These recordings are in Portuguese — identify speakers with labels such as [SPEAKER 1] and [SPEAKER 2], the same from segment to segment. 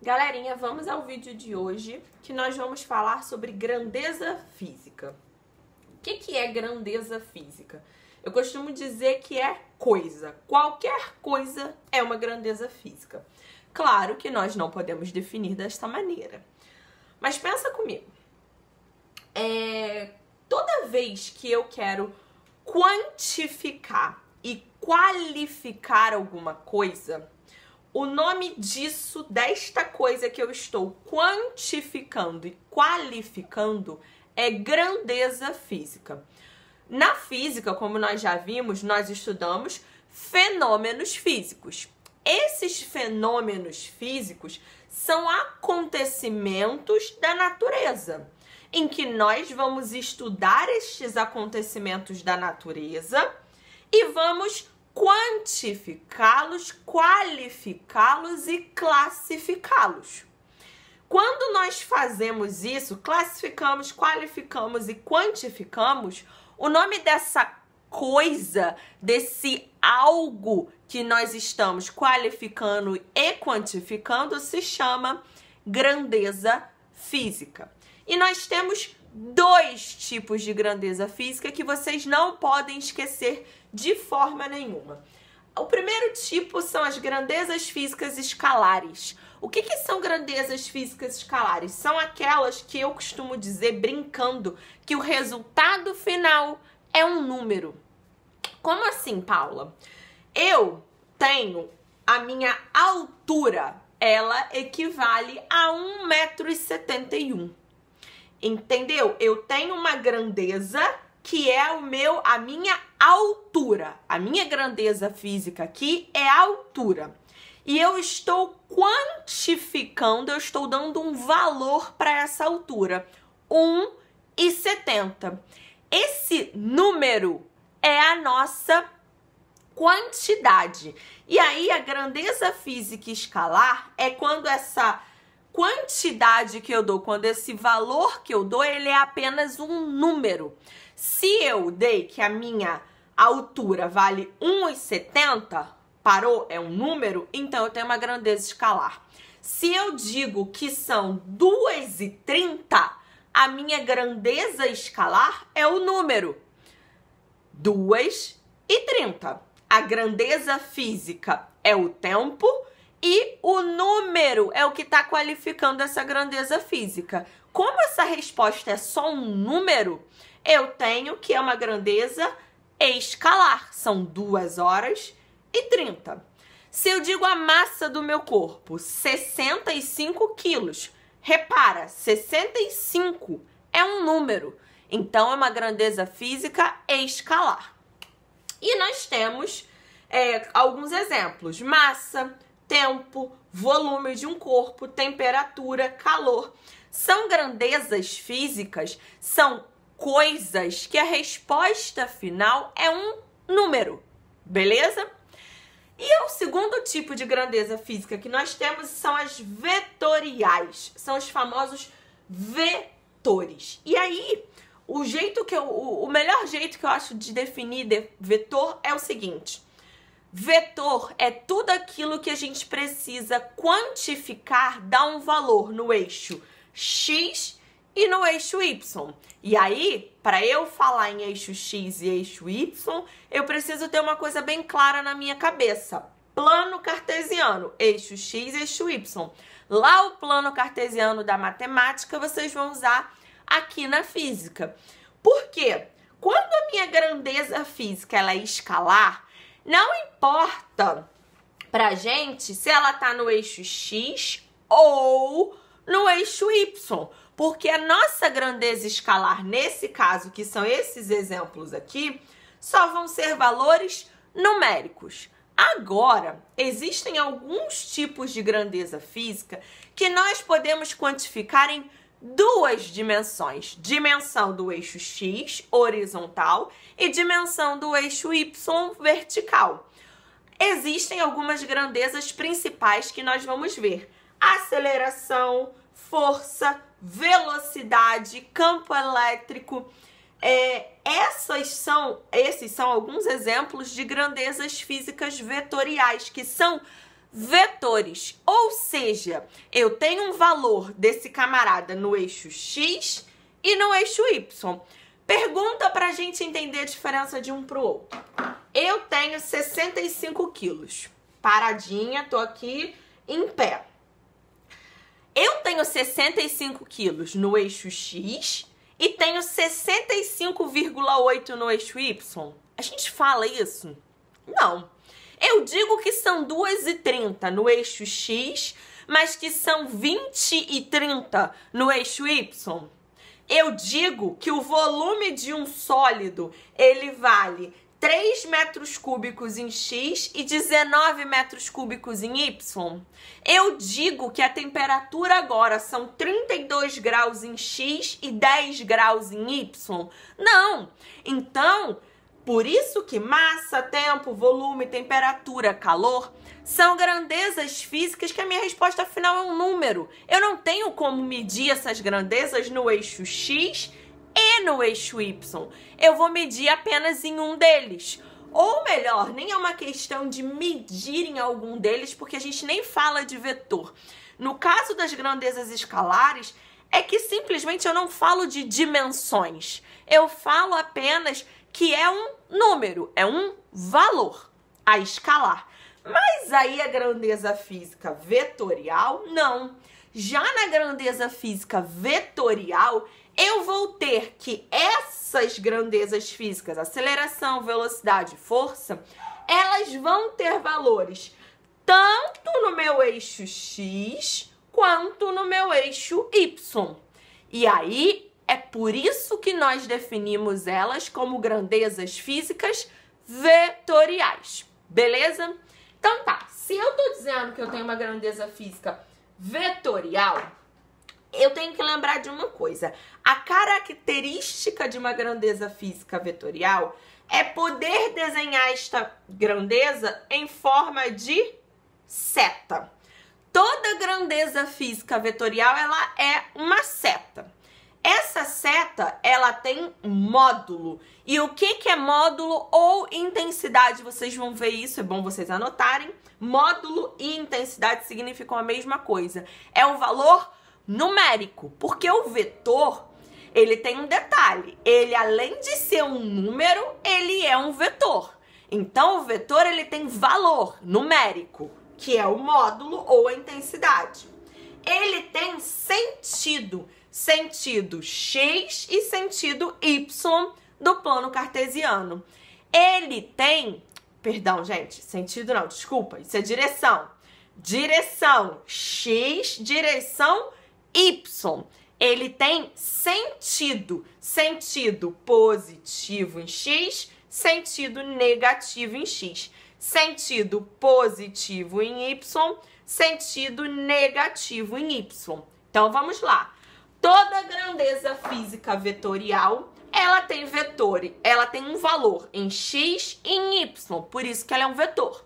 [SPEAKER 1] Galerinha, vamos ao vídeo de hoje, que nós vamos falar sobre grandeza física. O que é grandeza física? Eu costumo dizer que é coisa. Qualquer coisa é uma grandeza física. Claro que nós não podemos definir desta maneira. Mas pensa comigo. Toda vez que eu quero quantificar e qualificar alguma coisa, o nome disso, desta coisa que eu estou quantificando e qualificando, é grandeza física. Na física, como nós já vimos, nós estudamos fenômenos físicos. Esses fenômenos físicos são acontecimentos da natureza, em que nós vamos estudar estes acontecimentos da natureza e vamos quantificá-los, qualificá-los e classificá-los. Quando nós fazemos isso, classificamos, qualificamos e quantificamos, o nome dessa coisa, desse algo que nós estamos qualificando e quantificando, se chama grandeza física. E nós temos dois tipos de grandeza física que vocês não podem esquecer de forma nenhuma. O primeiro tipo são as grandezas físicas escalares. O que são grandezas físicas escalares? São aquelas que eu costumo dizer, brincando, que o resultado final é um número. Como assim, Paula? Eu tenho a minha altura, ela equivale a 1,71 m. Entendeu? Eu tenho uma grandeza que é a minha altura. A minha grandeza física aqui é a altura. E eu estou quantificando, eu estou dando um valor para essa altura. 1,70 m. Esse número é a nossa quantidade. E aí a grandeza física escalar é quando essa quantidade que eu dou, quando esse valor que eu dou, ele é apenas um número. Se eu dei que a minha altura vale 1,70 m, parou, é um número, então eu tenho uma grandeza escalar. Se eu digo que são 2,30 m, a minha grandeza escalar é o número 2,30 m. A grandeza física é o tempo e o número é o que está qualificando essa grandeza física. Como essa resposta é só um número, eu tenho que é uma grandeza escalar. São 2h30. Se eu digo a massa do meu corpo, 65 quilos, repara, 65 é um número. Então, é uma grandeza física escalar. E nós temos alguns exemplos. Massa, tempo, volume de um corpo, temperatura, calor. São grandezas físicas, são coisas que a resposta final é um número, beleza? E o segundo tipo de grandeza física que nós temos são as vetoriais, são os famosos vetores. E aí, o melhor jeito que eu acho de definir vetor é o seguinte: vetor é tudo aquilo que a gente precisa quantificar, dar um valor no eixo X e no eixo Y. E aí, para eu falar em eixo X e eixo Y, eu preciso ter uma coisa bem clara na minha cabeça. Plano cartesiano, eixo X, eixo Y. Lá o plano cartesiano da matemática vocês vão usar aqui na física. Por quê? Quando a minha grandeza física ela é escalar, não importa pra gente se ela tá no eixo X ou no eixo Y, porque a nossa grandeza escalar, nesse caso, que são esses exemplos aqui, só vão ser valores numéricos. Agora, existem alguns tipos de grandeza física que nós podemos quantificar em duas dimensões. Dimensão do eixo X, horizontal, e dimensão do eixo Y, vertical. Existem algumas grandezas principais que nós vamos ver: aceleração, força, velocidade, campo elétrico. Esses são alguns exemplos de grandezas físicas vetoriais, que são vetores. Ou seja, eu tenho um valor desse camarada no eixo X e no eixo Y. Pergunta pra gente entender a diferença de um pro outro. Eu tenho 65 quilos. Paradinha, tô aqui em pé. Eu tenho 65 quilos no eixo X e tenho 65,8 no eixo Y. A gente fala isso? Não. Eu digo que são 2,30 no eixo X, mas que são 20,30 no eixo Y. Eu digo que o volume de um sólido, ele vale 3 metros cúbicos em X e 19 metros cúbicos em Y. Eu digo que a temperatura agora são 32 graus em X e 10 graus em Y. Não! Então, por isso que massa, tempo, volume, temperatura, calor são grandezas físicas que a minha resposta final é um número. Eu não tenho como medir essas grandezas no eixo X e no eixo Y. Eu vou medir apenas em um deles. Ou melhor, nem é uma questão de medir em algum deles, porque a gente nem fala de vetor. No caso das grandezas escalares, é que simplesmente eu não falo de dimensões. Eu falo apenas que é um número, é um valor a escalar. Mas aí a grandeza física vetorial, não. Já na grandeza física vetorial, eu vou ter que essas grandezas físicas, aceleração, velocidade, força, elas vão ter valores tanto no meu eixo X quanto no meu eixo Y. E aí, é por isso que nós definimos elas como grandezas físicas vetoriais. Beleza? Então tá, se eu tô dizendo que eu tenho uma grandeza física vetorial, eu tenho que lembrar de uma coisa. A característica de uma grandeza física vetorial é poder desenhar esta grandeza em forma de seta. Toda grandeza física vetorial, ela é uma seta. Essa seta, ela tem módulo. E o que é módulo ou intensidade? Vocês vão ver isso, é bom vocês anotarem. Módulo e intensidade significam a mesma coisa. É um valor numérico, porque o vetor, ele tem um detalhe. Ele, além de ser um número, ele é um vetor. Então, o vetor, ele tem valor numérico, que é o módulo ou a intensidade. Ele tem sentido X e sentido Y do plano cartesiano. Ele tem, perdão, gente, sentido não, desculpa, isso é direção. Direção X, direção Y. Ele tem sentido positivo em X, sentido negativo em X. Sentido positivo em Y, sentido negativo em Y. Então, vamos lá. Toda grandeza física vetorial, ela tem um valor em X e em Y, por isso que ela é um vetor.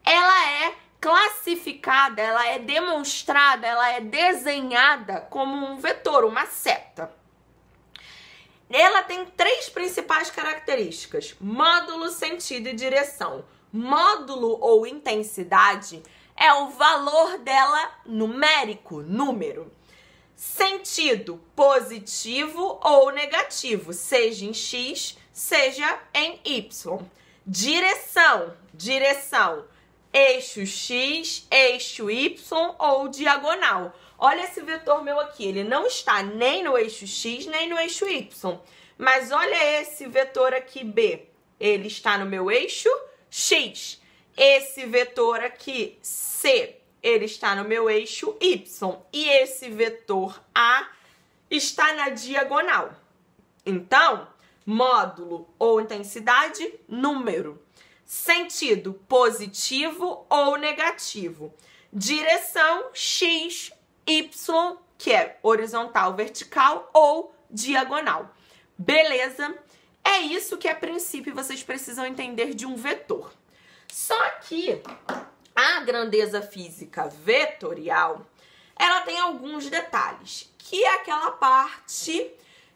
[SPEAKER 1] Ela é classificada, ela é demonstrada, ela é desenhada como um vetor, uma seta. Ela tem três principais características: módulo, sentido e direção. Módulo ou intensidade é o valor dela numérico, número. Sentido positivo ou negativo, seja em X, seja em Y. Direção, eixo X, eixo Y ou diagonal. Olha esse vetor meu aqui, ele não está nem no eixo X, nem no eixo Y. Mas olha esse vetor aqui, B. Ele está no meu eixo X. Esse vetor aqui, C, ele está no meu eixo Y. E esse vetor A está na diagonal. Então, módulo ou intensidade, número. Sentido positivo ou negativo. Direção X, Y, que é horizontal, vertical ou diagonal. Beleza? É isso que a princípio vocês precisam entender de um vetor. Só que a grandeza física vetorial, ela tem alguns detalhes, que é aquela parte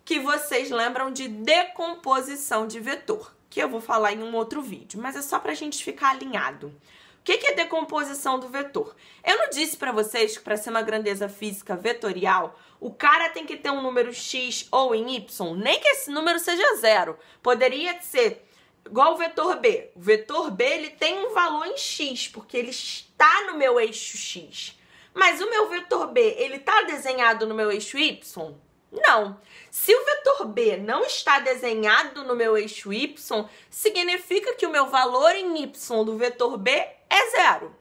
[SPEAKER 1] que vocês lembram de decomposição de vetor, que eu vou falar em um outro vídeo, mas é só pra gente ficar alinhado. O que é decomposição do vetor? Eu não disse para vocês que para ser uma grandeza física vetorial, o cara tem que ter um número x ou em y, nem que esse número seja zero. Poderia ser igual o vetor b. O vetor b ele tem um valor em x, porque ele está no meu eixo x. Mas o meu vetor b, ele está desenhado no meu eixo y? Não. Se o vetor b não está desenhado no meu eixo y, significa que o meu valor em y do vetor b é zero.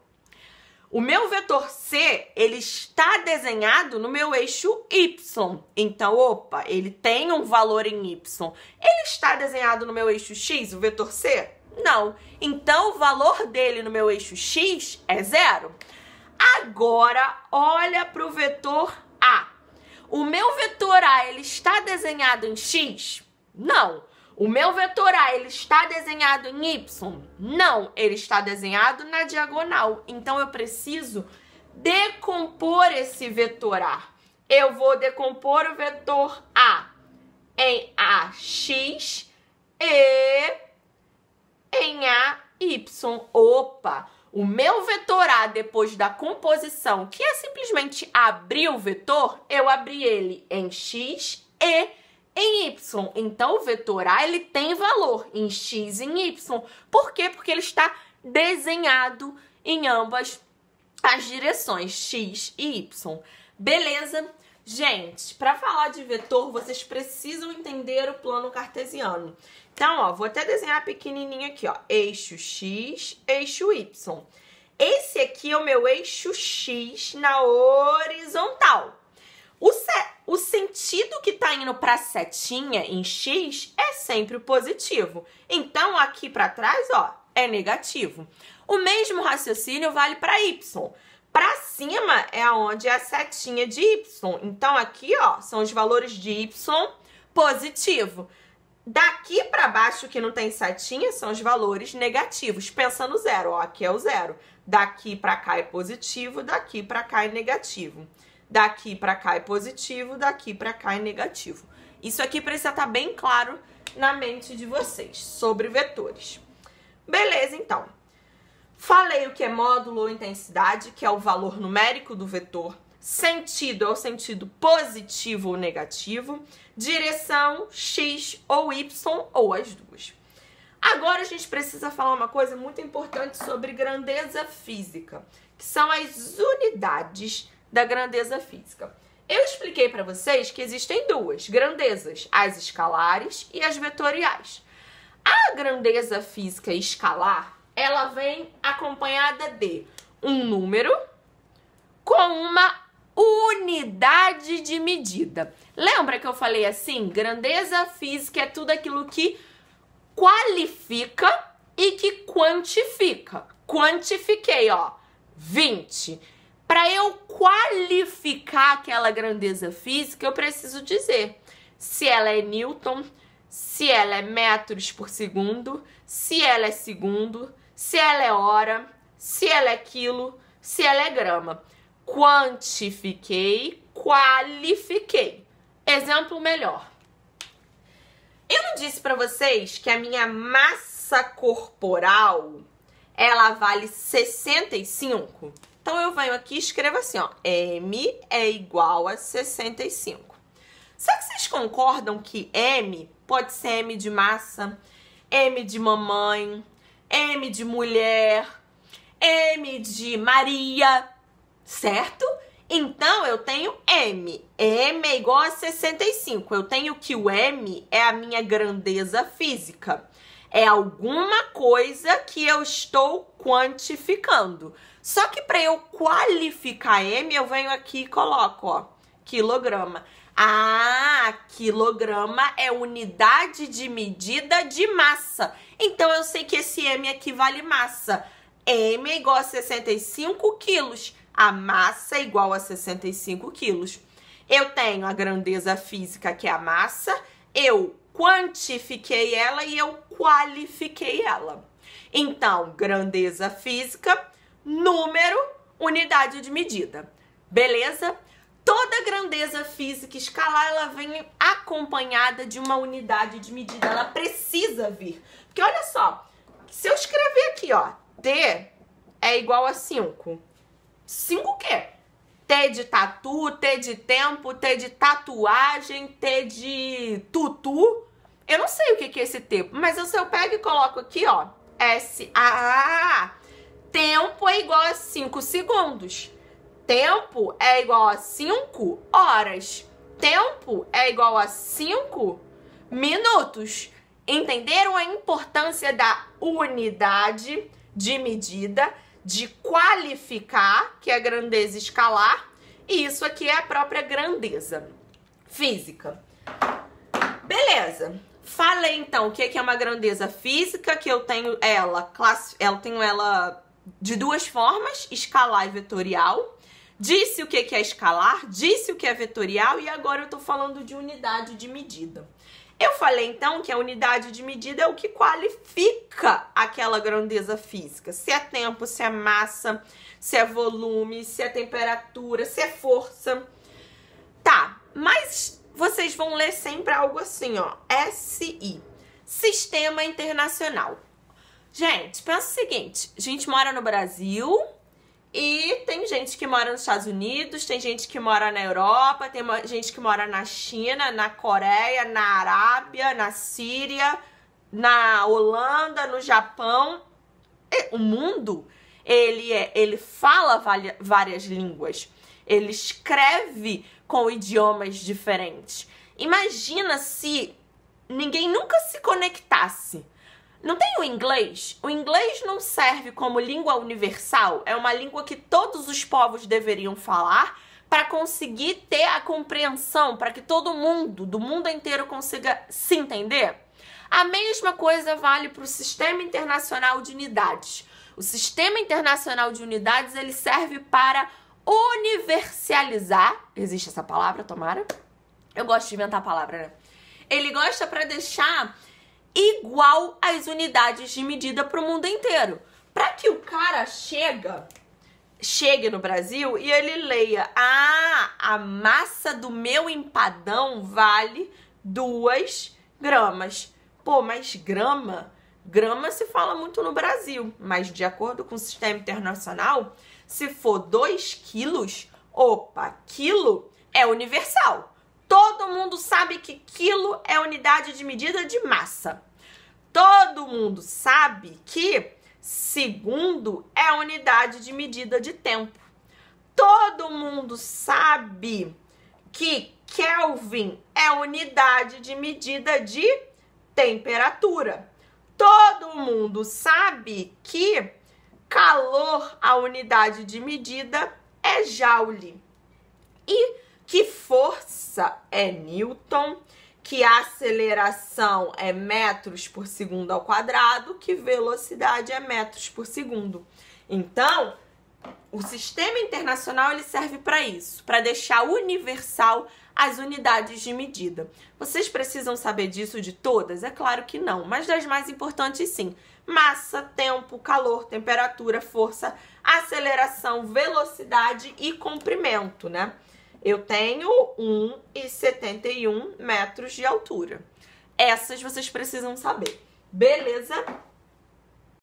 [SPEAKER 1] O meu vetor c, ele está desenhado no meu eixo y. Então, opa, ele tem um valor em y. Ele está desenhado no meu eixo x, o vetor c? Não. Então, o valor dele no meu eixo x é zero. Agora, olha para o vetor a. O meu vetor a, ele está desenhado em x? Não. O meu vetor a, ele está desenhado em y? Não. Ele está desenhado na diagonal. Então, eu preciso decompor esse vetor a. Eu vou decompor o vetor a em ax e em ay. Opa! O meu vetor a, depois da composição, que é simplesmente abrir o vetor, eu abri ele em x e em y. Então, o vetor a, ele tem valor em x e em y. Por quê? Porque ele está desenhado em ambas as direções, x e y. Beleza? Gente, para falar de vetor, vocês precisam entender o plano cartesiano. Então, ó, vou até desenhar pequenininho aqui, ó. Eixo x, eixo y. Esse aqui é o meu eixo x na horizontal. O sentido que tá indo para a setinha em x é sempre o positivo. Então, aqui para trás, ó, é negativo. O mesmo raciocínio vale para y. Para cima é onde é a setinha de y. Então, aqui, ó, são os valores de y positivo. Daqui para baixo, que não tem setinha, são os valores negativos. Pensa no zero, ó, aqui é o zero. Daqui para cá é positivo, daqui para cá é negativo. Daqui para cá é positivo, daqui para cá é negativo. Isso aqui precisa estar bem claro na mente de vocês sobre vetores. Beleza, então. Falei o que é módulo ou intensidade, que é o valor numérico do vetor. Sentido é o sentido positivo ou negativo. Direção, x ou y, ou as duas. Agora a gente precisa falar uma coisa muito importante sobre grandeza física, que são as unidades da grandeza física. Eu expliquei para vocês que existem duas grandezas, as escalares e as vetoriais. A grandeza física escalar, ela vem acompanhada de um número com uma unidade de medida. Lembra que eu falei assim? Grandeza física é tudo aquilo que qualifica e que quantifica. Quantifiquei, ó, 20. Para eu qualificar aquela grandeza física, eu preciso dizer se ela é Newton, se ela é metros por segundo, se ela é segundo, se ela é hora, se ela é quilo, se ela é grama. Quantifiquei, qualifiquei. Exemplo melhor. Eu não disse para vocês que a minha massa corporal, ela vale 65? Então, eu venho aqui e escrevo assim, ó. M é igual a 65. Será que vocês concordam que M pode ser M de massa, M de mamãe, M de mulher, M de Maria, certo? Então, eu tenho M. M é igual a 65. Eu tenho que o M é a minha grandeza física. É alguma coisa que eu estou quantificando. Só que para eu qualificar M, eu venho aqui e coloco, ó, quilograma. Ah, quilograma é unidade de medida de massa. Então, eu sei que esse M aqui vale massa. M é igual a 65 quilos. A massa é igual a 65 quilos. Eu tenho a grandeza física, que é a massa. Eu quantifiquei ela e eu qualifiquei ela. Então, grandeza física, número, unidade de medida. Beleza? Toda grandeza física escalar, ela vem acompanhada de uma unidade de medida. Ela precisa vir. Porque olha só, se eu escrever aqui, ó, T é igual a 5. 5 o quê? T de tatu, T de tempo, T de tatuagem, T de tutu. Eu não sei o que é esse tempo, mas se eu pego e coloco aqui, ó, tempo é igual a 5 segundos. Tempo é igual a 5 horas. Tempo é igual a 5 minutos. Entenderam a importância da unidade de medida, de qualificar, que é a grandeza escalar, e isso aqui é a própria grandeza física. Beleza. Falei então o que é uma grandeza física, que eu tenho ela de duas formas, escalar e vetorial. Disse o que é escalar, disse o que é vetorial e agora eu tô falando de unidade de medida. Eu falei então que a unidade de medida é o que qualifica aquela grandeza física. Se é tempo, se é massa, se é volume, se é temperatura, se é força. Tá, mas vocês vão ler sempre algo assim, ó, SI, Sistema Internacional. Gente, pensa o seguinte, a gente mora no Brasil e tem gente que mora nos Estados Unidos, tem gente que mora na Europa, tem gente que mora na China, na Coreia, na Arábia, na Síria, na Holanda, no Japão. O mundo, ele fala várias línguas, ele escreve com idiomas diferentes. Imagina se ninguém nunca se conectasse. Não tem o inglês? O inglês não serve como língua universal? É uma língua que todos os povos deveriam falar para conseguir ter a compreensão, para que todo mundo, do mundo inteiro, consiga se entender? A mesma coisa vale para o Sistema Internacional de Unidades. O Sistema Internacional de Unidades, ele serve para universalizar. Existe essa palavra, tomara? Eu gosto de inventar a palavra, né? Ele gosta para deixar igual as unidades de medida para o mundo inteiro. Para que o cara chegue no Brasil e ele leia: a massa do meu empadão vale 2 gramas. Pô, mas grama se fala muito no Brasil, mas de acordo com o Sistema Internacional, se for 2 quilos, quilo é universal. Todo mundo sabe que quilo é unidade de medida de massa. Todo mundo sabe que segundo é unidade de medida de tempo. Todo mundo sabe que Kelvin é unidade de medida de temperatura. Todo mundo sabe que calor, a unidade de medida, é joule. E que força é Newton, que aceleração é metros por segundo ao quadrado, que velocidade é metros por segundo. Então, o Sistema Internacional ele serve para isso, para deixar universal as unidades de medida. Vocês precisam saber disso de todas? É claro que não, mas das mais importantes sim. Massa, tempo, calor, temperatura, força, aceleração, velocidade e comprimento, né? Eu tenho 1,71 metros de altura. Essas vocês precisam saber. Beleza?